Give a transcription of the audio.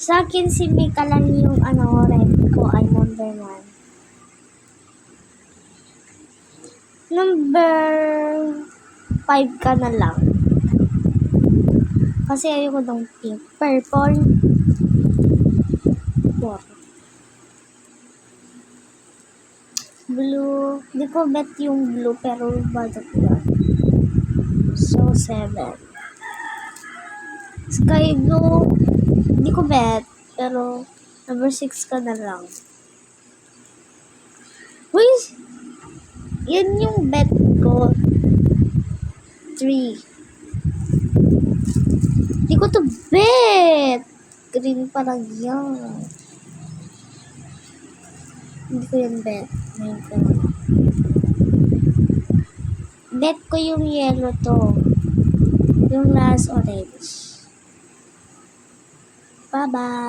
Sa akin si Mika lang yung red ko ay number 1. Number 5 ka na lang. Kasi ayoko ng pink. Purple. 4. Blue. Di ko bet yung blue pero badot yun. So, 7. Sky blue. Di ko bet. Pero, number 6 ka na lang. Uy! Yan yung bet ko. 3. Di ko to bet. Green parang yan. Hindi ko yung bet. Bet ko yung yellow to. Yung last orange. Bye-bye.